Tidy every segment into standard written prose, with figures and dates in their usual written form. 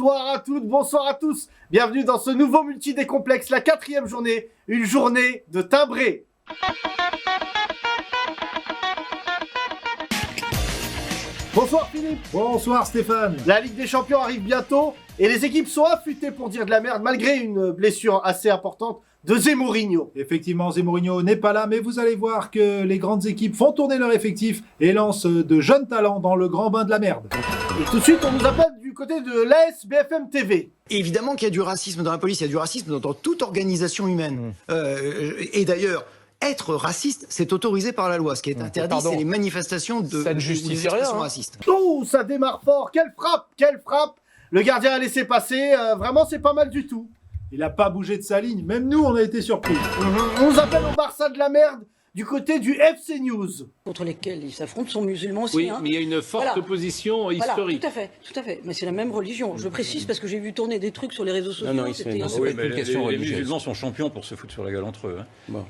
Bonsoir à toutes, bonsoir à tous. Bienvenue dans ce nouveau multi-décomplexe, la 4e journée, une journée de timbré. Bonsoir Philippe. Bonsoir Stéphane. La Ligue des Champions arrive bientôt et les équipes sont affûtées pour dire de la merde malgré une blessure assez importante de Zé Mourinho. Effectivement, Zé Mourinho n'est pas là, mais vous allez voir que les grandes équipes font tourner leur effectif et lancent de jeunes talents dans le grand bain de la merde. Et tout de suite, on nous appelle du côté de l'AS BFM TV. Évidemment qu'il y a du racisme dans la police, il y a du racisme dans toute organisation humaine. Et d'ailleurs, être raciste, c'est autorisé par la loi. Ce qui est interdit, c'est les manifestations de ça ne justifie rien, racistes. Oh, ça démarre fort, quelle frappe. Le gardien a laissé passer, vraiment c'est pas mal du tout. Il n'a pas bougé de sa ligne, même nous on a été surpris. On nous appelle au Barça de la merde du côté du FC News. Contre lesquels ils s'affrontent sont musulmans aussi. Oui, hein. mais il y a une forte opposition historique. Voilà, tout à fait. Mais c'est la même religion. Je le précise parce que j'ai vu tourner des trucs sur les réseaux sociaux. Non, c'est pas une question les religieuse. musulmans sont champions pour se foutre sur la gueule entre eux. Hein. Bon.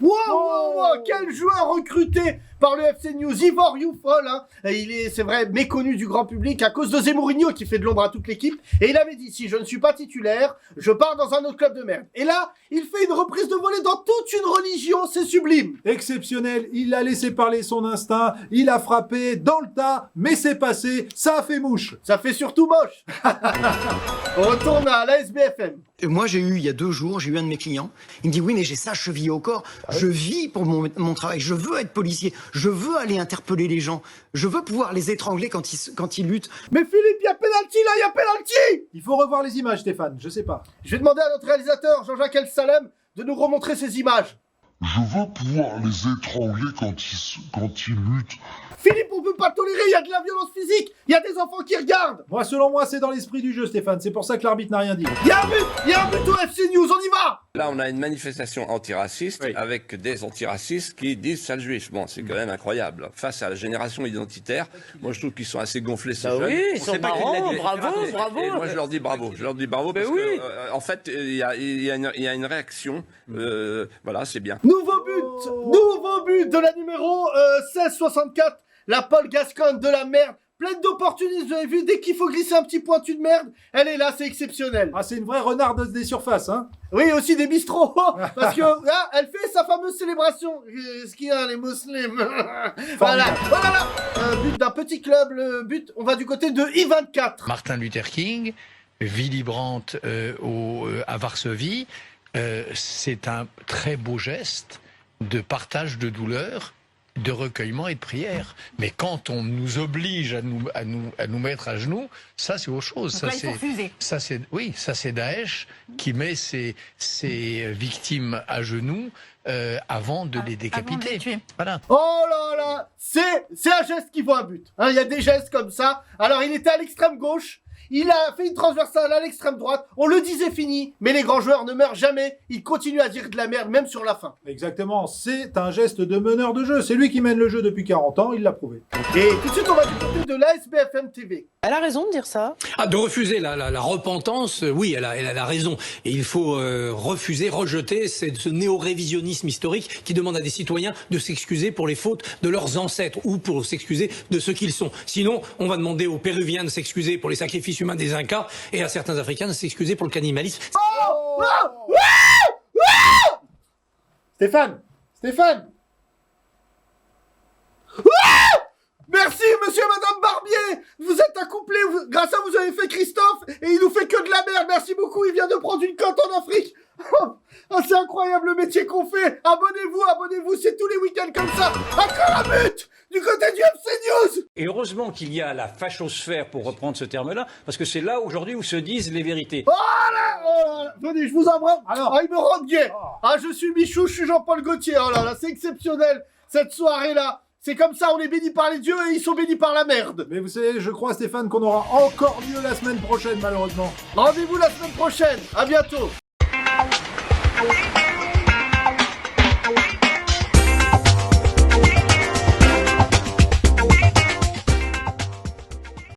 Wow, quel joueur recruté par le FC News, Ivor Youfol, hein. C'est vrai, méconnu du grand public à cause de Zé Mourinho qui fait de l'ombre à toute l'équipe. Et il avait dit, si je ne suis pas titulaire, je pars dans un autre club de merde. Et là, il fait une reprise de volée dans toute une religion, c'est sublime. Exceptionnel, il a laissé parler son instinct, il a frappé dans le tas, mais c'est passé, ça a fait mouche. Ça fait surtout moche. On retourne à l'ASBFM. Moi, il y a 2 jours, j'ai eu un de mes clients. Il me dit, oui, mais j'ai ça chevillé au corps. Je vis pour mon travail. Je veux être policier. Je veux aller interpeller les gens. Je veux pouvoir les étrangler quand ils luttent. Mais Philippe, il y a pénalty là, il y a pénalty. Il faut revoir les images Stéphane, je sais pas. Je vais demander à notre réalisateur, Jean-Jacques El Salem, de nous remontrer ces images. Je veux pouvoir les étrangler quand ils luttent. Philippe, on peut pas tolérer, il y a de la violence physique, il y a des enfants qui regardent. Moi, selon moi, c'est dans l'esprit du jeu Stéphane, c'est pour ça que l'arbitre n'a rien dit. Il y a un but au FC News, on y va. Là, on a une manifestation antiraciste avec des antiracistes qui disent sale juif. Bon, c'est quand même incroyable. Face à la génération identitaire, moi je trouve qu'ils sont assez gonflés ces jeunes. Oui, ils sont marrants, bravo. Et moi je leur dis bravo. Je leur dis bravo parce que en fait il y a une réaction. Voilà, c'est bien. Nouveau but de la numéro 1664, la Paul Gascoigne de la merde. Pleine d'opportunistes, vous avez vu, dès qu'il faut glisser un petit pointu de merde, elle est là, c'est exceptionnel. Ah, c'est une vraie renarde des surfaces, hein. Oui, aussi des bistrots, parce que là, elle fait sa fameuse célébration. Ce qu'il y a, les musulmans. Voilà. But d'un petit club, le but, on va du côté de I-24. Martin Luther King, Willy Brandt à Varsovie, c'est un très beau geste de partage de douleur, de recueillement et de prière. Mais quand on nous oblige à nous mettre à genoux, ça c'est autre chose. Ça c'est Daesh qui met ses victimes à genoux avant de les décapiter. Voilà. Oh là là, c'est un geste qui vaut un but. Hein, il y a des gestes comme ça. Alors il était à l'extrême gauche. Il a fait une transversale à l'extrême droite. On le disait fini, mais les grands joueurs ne meurent jamais. Ils continuent à dire de la merde, même sur la fin. Exactement, c'est un geste de meneur de jeu. C'est lui qui mène le jeu depuis 40 ans, il l'a prouvé. Et tout de suite, on va du côté de l'ASBFM TV. Elle a raison de dire ça. Ah, de refuser la repentance, oui, elle a raison. Et il faut rejeter ce néo-révisionnisme historique qui demande à des citoyens de s'excuser pour les fautes de leurs ancêtres ou pour s'excuser de ce qu'ils sont. Sinon, on va demander aux Péruviens de s'excuser pour les sacrifices humains des Incas et à certains Africains de s'excuser pour le cannibalisme. Stéphane. Merci, monsieur et madame Barbier. Vous êtes accouplés. Grâce à vous avez fait Christophe et il nous fait que de la merde. Merci beaucoup. Il vient de prendre une cote en Afrique. Ah, c'est incroyable le métier qu'on fait. Abonnez-vous. C'est tous les week-ends comme ça. Encore un but du côté du FC News. Et heureusement qu'il y a la fachosphère, pour reprendre ce terme-là, parce que c'est là aujourd'hui où se disent les vérités. Oh là, venez, je vous embrasse. Alors. Ah, il me rend gay. Ah, je suis Michou, je suis Jean-Paul Gaultier. Oh là là, c'est exceptionnel cette soirée-là. C'est comme ça, on est bénis par les dieux et ils sont bénis par la merde. Mais vous savez, je crois Stéphane qu'on aura encore mieux la semaine prochaine malheureusement. Rendez-vous la semaine prochaine. À bientôt.